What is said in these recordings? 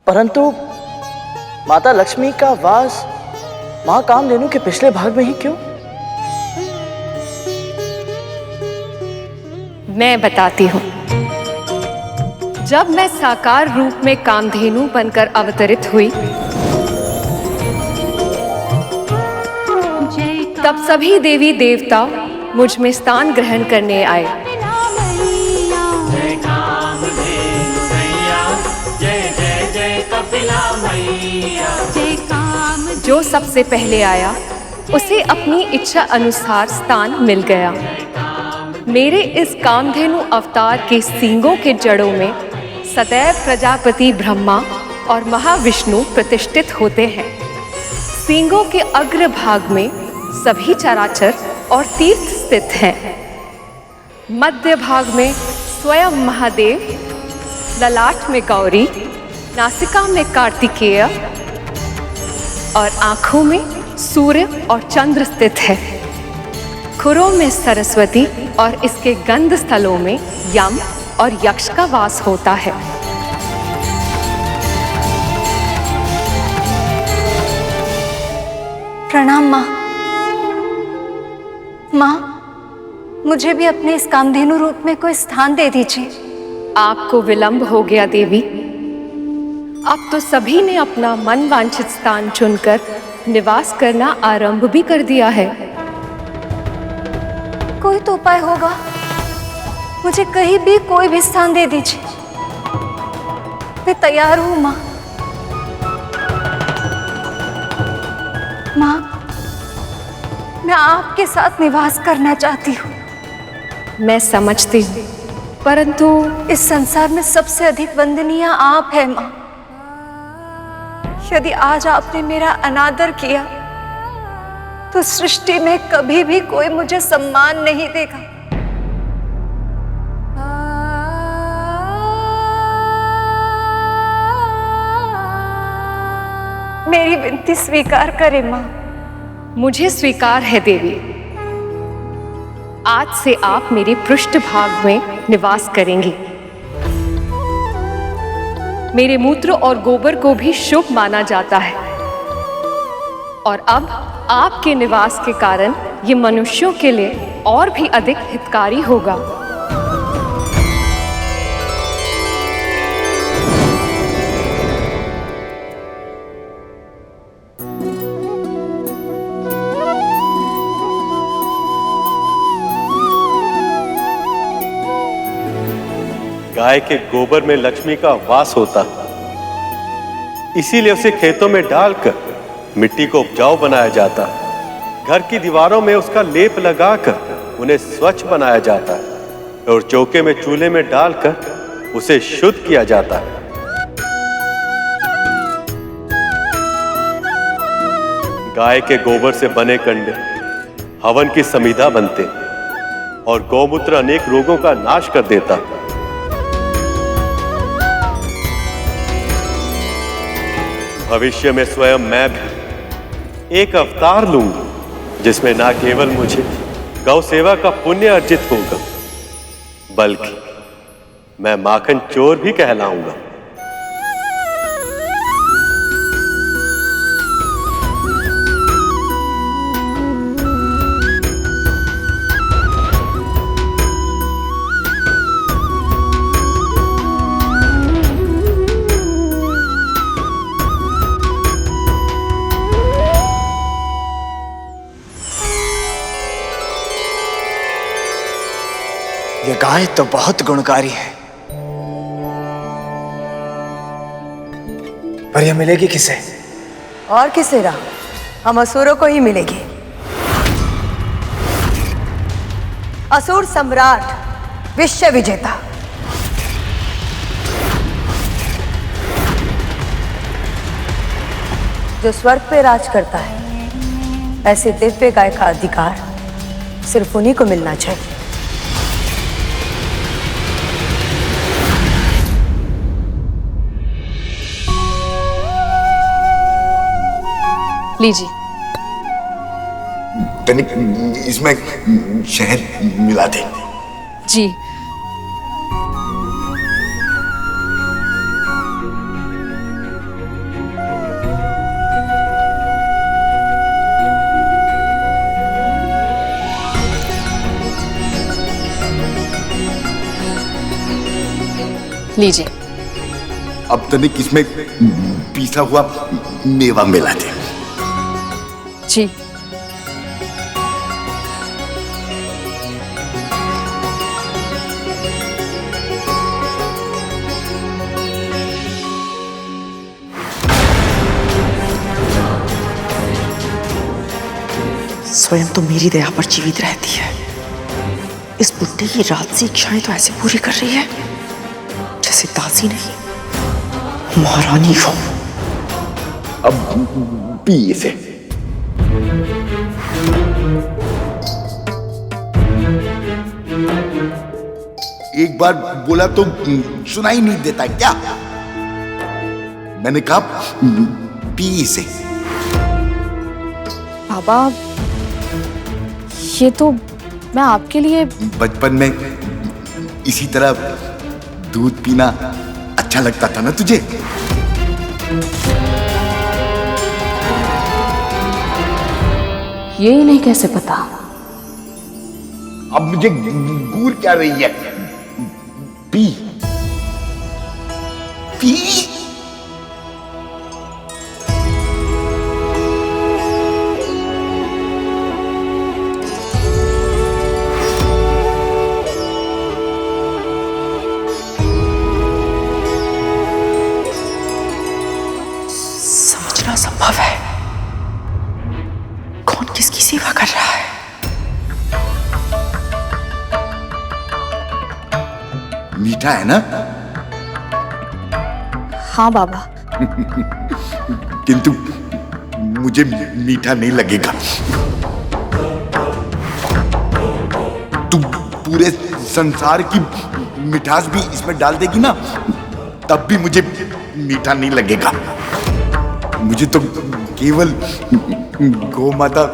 परंतु माता लक्ष्मी का वास मां कामधेनु के पिछले भाग में ही क्यों? मैं बताती हूँ। जब मैं साकार रूप में कामधेनु बनकर अवतरित हुई, तब सभी देवी देवता मुझ में स्थान ग्रहण करने आए। जय कामधेनु मैया, जय जय जय कपिला मैया, जय कामधेनु। जो सबसे पहले आया उसे अपनी इच्छा अनुसार स्थान मिल गया। मेरे इस कामधेनु अवतार के सींगों के जड़ों में सदैव प्रजापति ब्रह्मा और महाविष्णु प्रतिष्ठित होते हैं। सींगों के अग्र भाग में सभी चराचर और तीर्थ स्थित हैं। मध्य भाग में स्वयं महादेव, ललाट में गौरी, नासिका में कार्तिकेय और आँखों में सूर्य और चंद्र स्थित है। खुरों में सरस्वती और इसके गंध स्थलों में यम और यक्ष का वास होता है। प्रणाम माँ। माँ, मुझे भी अपने इस कामधेनु रूप में कोई स्थान दे दीजिए। आपको विलंब हो गया देवी। अब तो सभी ने अपना मन वांछित स्थान चुनकर निवास करना आरंभ भी कर दिया है। कोई तो उपाय होगा, मुझे कहीं भी कोई भी स्थान दे दीजिए। मैं तैयार हूँ माँ। माँ, मैं आपके साथ निवास करना चाहती हूँ। मैं समझती हूँ, परंतु इस संसार में सबसे अधिक वंदनीय आप है माँ। यदि आज आपने मेरा अनादर किया तो सृष्टि में कभी भी कोई मुझे सम्मान नहीं देगा। मेरी विनती स्वीकार करें माँ। मुझे स्वीकार है देवी। आज से आप मेरे पृष्ठ भाग में निवास करेंगी। मेरे मूत्र और गोबर को भी शुभ माना जाता है और अब आपके निवास के कारण ये मनुष्यों के लिए और भी अधिक हितकारी होगा। गाय के गोबर में लक्ष्मी का वास होता, इसीलिए उसे खेतों में डालकर मिट्टी को उपजाऊ बनाया जाता। घर की दीवारों में उसका लेप लगाकर उन्हें स्वच्छ बनाया जाता है और चौके में चूल्हे में डालकर उसे शुद्ध किया जाता है। गाय के गोबर से बने कंडे हवन की समिधा बनते और गौमूत्र अनेक रोगों का नाश कर देता। भविष्य में स्वयं मैं भी एक अवतार लूंगा जिसमें ना केवल मुझे गौ सेवा का पुण्य अर्जित होगा, बल्कि मैं माखन चोर भी कहलाऊंगा। ये गाय तो बहुत गुणकारी है, पर यह मिलेगी किसे? और किसे रहा, हम असुरों को ही मिलेगी। असुर सम्राट, विश्व विजेता। जो स्वर्ग पे राज करता है, ऐसे दिव्य गाय का अधिकार सिर्फ उन्हीं को मिलना चाहिए। लीजिए। तनिक इसमें शहद मिला दे। जी। लीजिए। अब तनिक इसमें पीसा हुआ मेवा मिला दे। जी। स्वयं तो मेरी दया पर जीवित रहती है, इस बुड्ढे की राजसी इच्छाएं तो ऐसे पूरी कर रही है जैसे दासी नहीं महारानी हो। अब पी इसे। एक बार बोला तो सुनाई नहीं देता क्या? मैंने कहा पी इसे। बाबा, ये तो मैं आपके लिए बचपन में इसी तरह दूध पीना अच्छा लगता था ना तुझे? ये इन्हें कैसे पता? अब मुझे घूर क्या रही है? P P. समझना संभव है कौन किसकी सेवा कर रहा है। मीठा है ना? हाँ बाबा। किंतु मुझे मीठा नहीं लगेगा। तू पूरे संसार की मिठास भी इसमें डाल देगी ना, तब भी मुझे मीठा नहीं लगेगा। मुझे तो केवल गौ माता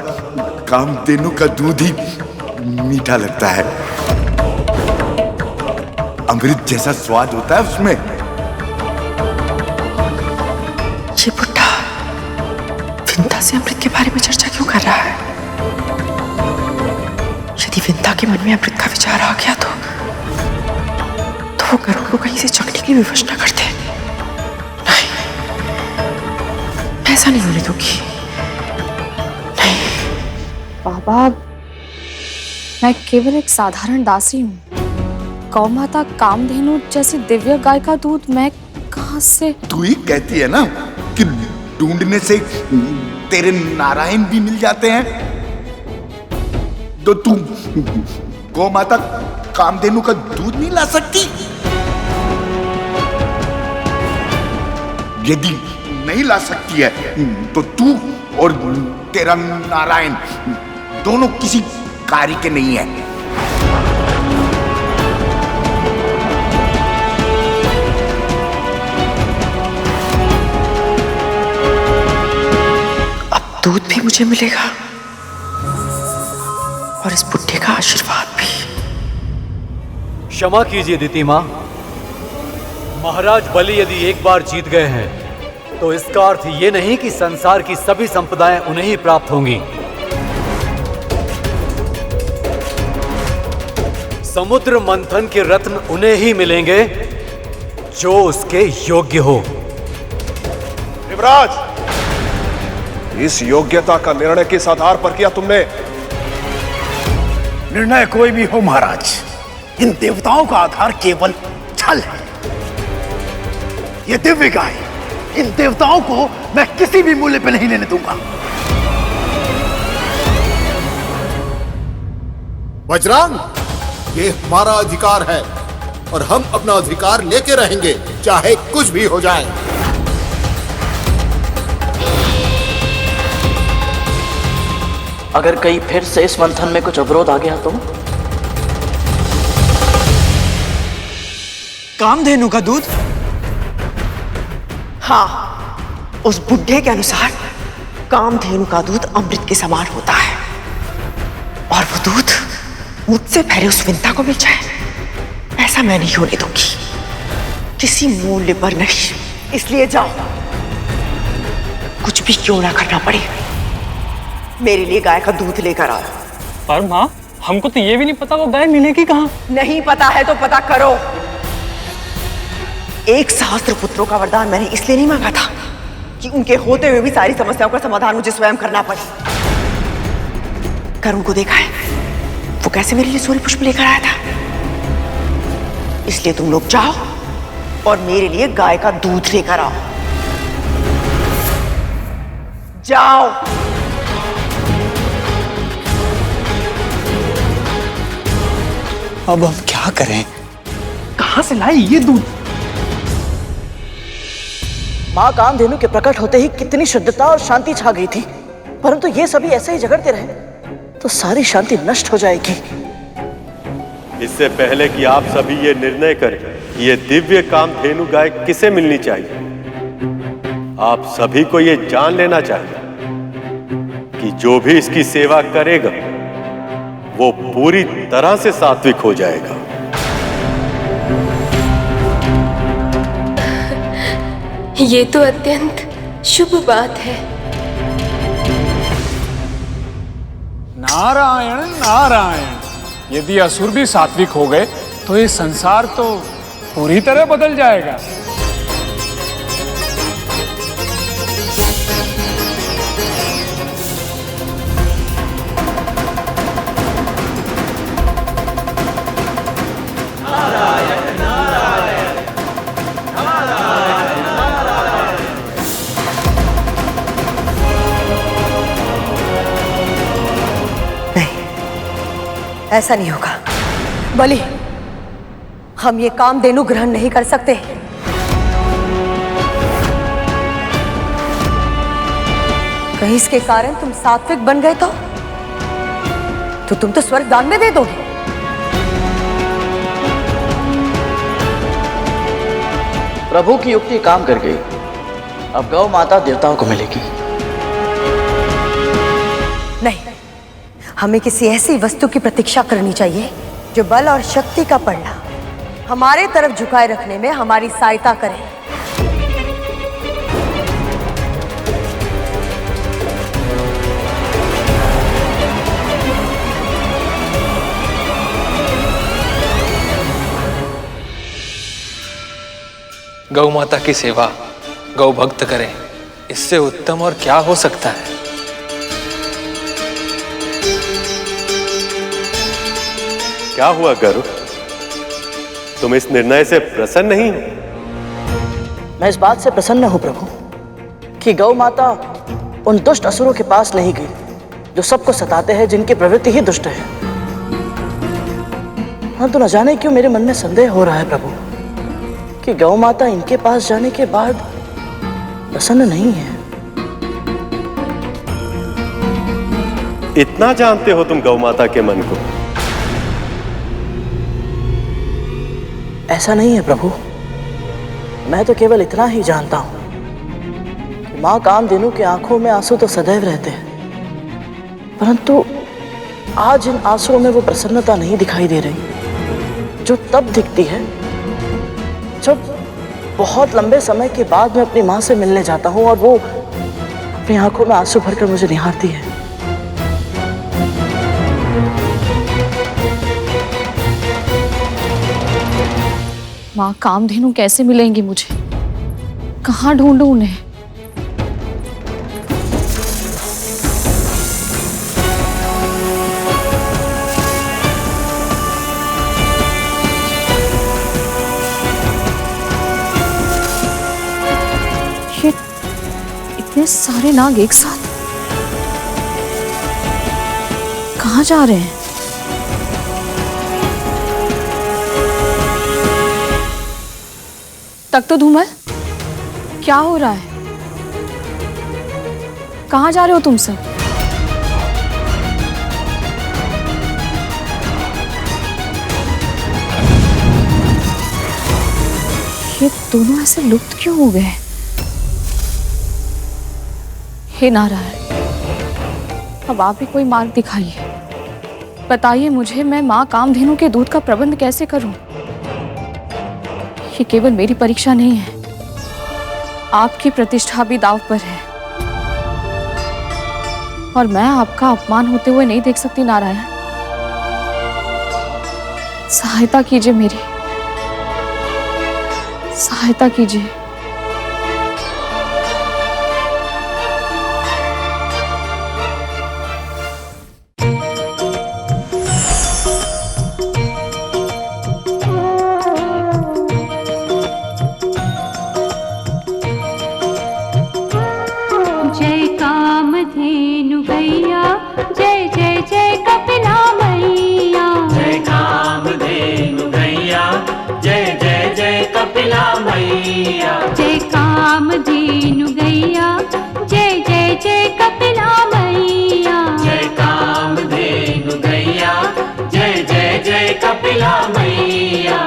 कामधेनु का दूध ही मीठा लगता है। अमृत जैसा स्वाद होता है उसमें। ये बुड्ढा विंता से अमृत के बारे में चर्चा क्यों कर रहा है? यदि विंता के मन में अमृत का विचार आ गया तो वो गरुड़ को कहीं से चकने की विवश न करते। नहीं, ऐसा नहीं होने दूंगी। नहीं बाबा, मैं केवल एक साधारण दासी हूँ। गौ माता कामधेनु जैसी दिव्य गाय का दूध मैं कहाँ से? तू ही कहती है ना कि ढूंढने से तेरे नारायण भी मिल जाते हैं, तो तू गौ माता कामधेनु का दूध नहीं ला सकती? यदि नहीं ला सकती है तो तू और तेरा नारायण दोनों किसी कार्य के नहीं है। दूध भी मुझे मिलेगा और इस बुड्ढे का आशीर्वाद भी। क्षमा कीजिए दिति मां, महाराज बलि यदि एक बार जीत गए हैं तो इसका अर्थ ये नहीं कि संसार की सभी संपदाएं उन्हें ही प्राप्त होंगी। समुद्र मंथन के रत्न उन्हें ही मिलेंगे जो उसके योग्य हो। युवराज, इस योग्यता का निर्णय किस आधार पर किया तुमने? निर्णय कोई भी हो महाराज, इन देवताओं का आधार केवल छल है। ये दिव्य गाय, इन देवताओं को मैं किसी भी मूल्य पर नहीं लेने दूंगा। वज्रांग, ये हमारा अधिकार है और हम अपना अधिकार लेके रहेंगे, चाहे कुछ भी हो जाए। अगर कहीं फिर से इस मंथन में कुछ अवरोध आ गया तो? कामधेनु का दूध? हाँ, उस बुड्ढे के अनुसार कामधेनु का दूध अमृत के समान होता है और वो दूध मुझसे पहले उस विंता को मिल जाए, ऐसा मैं नहीं होने दूंगी, किसी मूल्य पर नहीं। इसलिए जाओ, कुछ भी क्यों ना करना पड़े, मेरे लिए गाय का दूध लेकर आओ। पर माँ, हमको तो ये भी नहीं पता वो गाय मिलेगी कहाँ। नहीं पता है तो पता करो। एक सहस्त्र पुत्रों का वरदान मैंने इसलिए नहीं मांगा था कि उनके होते हुए भी सारी समस्याओं का समाधान मुझे स्वयं करना पड़े। कर उनको देखा है वो कैसे मेरे लिए सूर्य पुष्प लेकर आया था। इसलिए तुम लोग जाओ और मेरे लिए गाय का दूध लेकर आओ। जाओ। अब हम क्या करें? कहां से लाए ये दूध? माँ कामधेनु के प्रकट होते ही कितनी शुद्धता और शांति छा गई थी, परंतु ये सभी ऐसे ही झगड़ते रहे तो सारी शांति नष्ट हो जाएगी। इससे पहले कि आप सभी ये निर्णय करें कि ये दिव्य कामधेनु गाय किसे मिलनी चाहिए, आप सभी को ये जान लेना चाहिए कि जो भी इसकी सेवा करेगा वो पूरी तरह से सात्विक हो जाएगा। ये तो अत्यंत शुभ बात है। नारायण नारायण, यदि असुर भी सात्विक हो गए तो ये संसार तो पूरी तरह बदल जाएगा। ऐसा नहीं होगा बलि, हम ये कामधेनु ग्रहण नहीं कर सकते। कहीं इसके कारण तुम सात्विक बन गए तो तुम तो स्वर्ग दान में दे दोगे। प्रभु की युक्ति काम कर गई, अब गौ माता देवताओं को मिलेगी। नहीं, हमें किसी ऐसी वस्तु की प्रतीक्षा करनी चाहिए जो बल और शक्ति का पलड़ा हमारे तरफ झुकाए रखने में हमारी सहायता करे। गौ माता की सेवा गौ भक्त करें, इससे उत्तम और क्या हो सकता है। क्या हुआ गरुड़, तुम इस निर्णय से प्रसन्न नहीं हो? मैं इस बात से प्रसन्न हूं प्रभु कि गौ माता उन दुष्ट असुरों के पास नहीं गई जो सबको सताते हैं, जिनकी प्रवृत्ति ही दुष्ट है। हाँ, तो न जाने क्यों मेरे मन में संदेह हो रहा है प्रभु कि गौ माता इनके पास जाने के बाद प्रसन्न नहीं है। इतना जानते हो तुम गौ माता के मन को? ऐसा नहीं है प्रभु, मैं तो केवल इतना ही जानता हूं कि मां कामधेनु की आंखों में आंसू तो सदैव रहते हैं, परंतु आज इन आंसुओं में वो प्रसन्नता नहीं दिखाई दे रही जो तब दिखती है जब बहुत लंबे समय के बाद मैं अपनी मां से मिलने जाता हूं और वो अपनी आंखों में आंसू भरकर मुझे निहारती है। माँ कामधेनु कैसे मिलेंगी मुझे? कहाँ ढूंढूं उन्हें? ये इतने सारे नाग एक साथ कहाँ जा रहे हैं? तक तो धूमल, क्या हो रहा है? कहाँ जा रहे हो तुम सब? ये दोनों ऐसे लुप्त क्यों हो गए? हे नारायण, अब आप ही कोई मार्ग दिखाइए, बताइए मुझे, मैं माँ कामधेनु के दूध का प्रबंध कैसे करूं? ये केवल मेरी परीक्षा नहीं है, आपकी प्रतिष्ठा भी दांव पर है और मैं आपका अपमान होते हुए नहीं देख सकती। नारायण, सहायता कीजिए मेरी, सहायता कीजिए। जय कामधेनु गैया, जय जय जय कपिला मैया। जय कामधेनु गैया, जय जय जय कपिला मैया। जय कामधेनु गैया, जय जय जय कपिला मैया। जय कामधेनु गैया, जय जय जय कपिला मैया।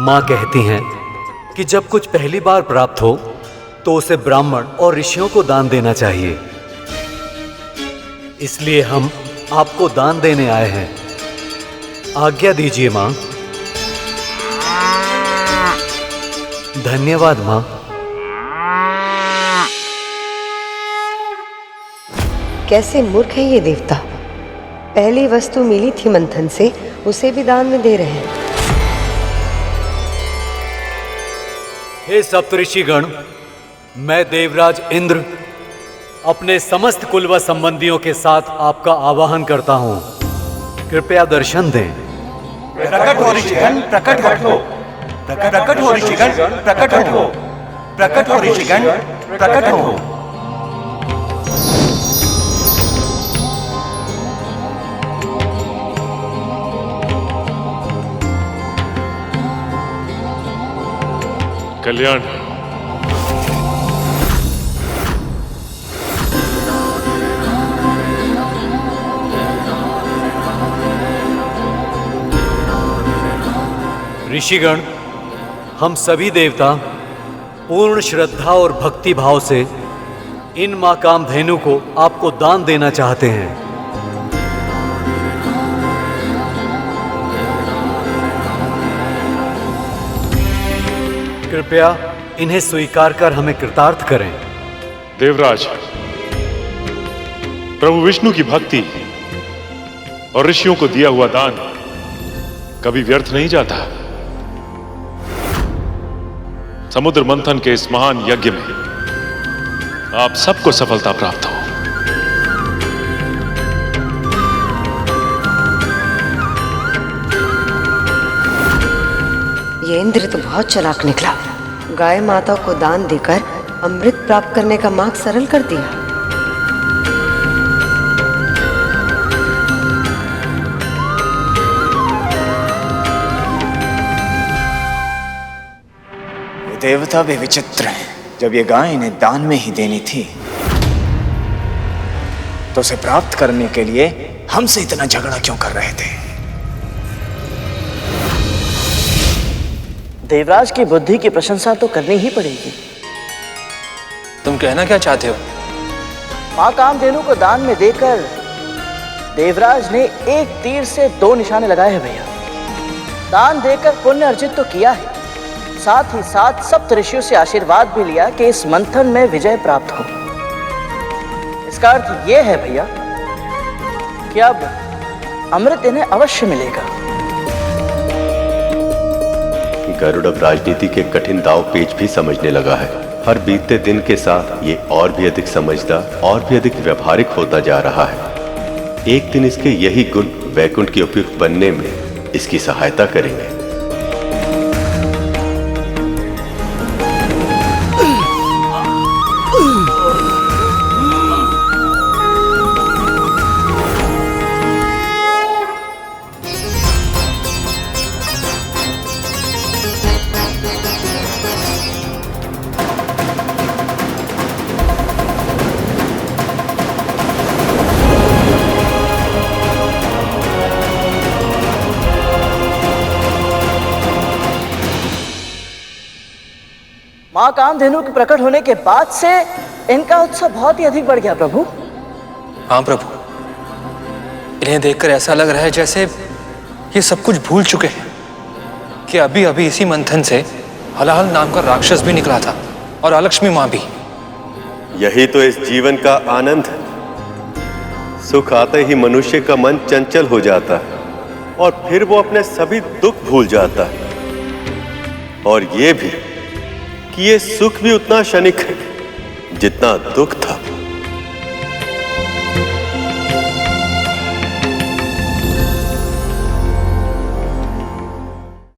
माँ कहती हैं कि जब कुछ पहली बार प्राप्त हो तो उसे ब्राह्मण और ऋषियों को दान देना चाहिए। इसलिए हम आपको दान देने आए हैं। आज्ञा दीजिए माँ। धन्यवाद माँ। कैसे मूर्ख है ये देवता। पहली वस्तु मिली थी मंथन से, उसे भी दान में दे रहे हैं। हे सप्तऋषिगण, मैं देवराज इंद्र अपने समस्त कुल व संबंधियों के साथ आपका आवाहन करता हूँ। कृपया दर्शन दें। प्रकट हो ऋषिगण, प्रकट हो। प्रकट हो ऋषिगण, प्रकट हो। प्रकट हो ऋषिगण, प्रकट हो। कल्याण। ऋषिगण, हम सभी देवता पूर्ण श्रद्धा और भक्ति भाव से इन मां कामधेनु को आपको दान देना चाहते हैं। कृपया इन्हें स्वीकार कर हमें कृतार्थ करें। देवराज, प्रभु विष्णु की भक्ति और ऋषियों को दिया हुआ दान कभी व्यर्थ नहीं जाता। समुद्र मंथन के इस महान यज्ञ में आप सबको सफलता प्राप्त हो। ये इंद्र तो बहुत चालाक निकला। गाय माता को दान देकर अमृत प्राप्त करने का मार्ग सरल कर दिया। ये देवता भी विचित्र है। जब ये गाय इन्हें दान में ही देनी थी तो उसे प्राप्त करने के लिए हमसे इतना झगड़ा क्यों कर रहे थे? देवराज की बुद्धि की प्रशंसा तो करनी ही पड़ेगी। तुम कहना क्या चाहते हो? मां कामधेनु को दान में देकर देवराज ने एक तीर से 2 निशाने लगाए हैं भैया। दान देकर पुण्य अर्जित तो किया है, साथ ही साथ सप्त ऋषियों से आशीर्वाद भी लिया कि इस मंथन में विजय प्राप्त हो। इसका अर्थ यह है भैया कि अब अमृत इन्हें अवश्य मिलेगा। गरुड़ अब राजनीति के कठिन दाव पेच भी समझने लगा है। हर बीतते दिन के साथ ये और भी अधिक समझदार और भी अधिक व्यवहारिक होता जा रहा है। एक दिन इसके यही गुण वैकुंठ के उपयुक्त बनने में इसकी सहायता करेंगे। मां कामधेनु के प्रकट होने के बाद से इनका उत्साह बहुत ही अधिक बढ़ गया प्रभु। हाँ प्रभु, इन्हें देखकर ऐसा लग रहा है जैसे ये सब कुछ भूल चुके हैं कि अभी अभी इसी मंथन से हलाहल नाम का राक्षस भी निकला था और अलक्ष्मी माँ भी। यही तो इस जीवन का आनंद है। सुख आते ही मनुष्य का मन चंचल हो जाता है और फिर वो अपने सभी दुख भूल जाता है। और ये भी कि ये सुख भी उतना क्षणिक है जितना दुख था।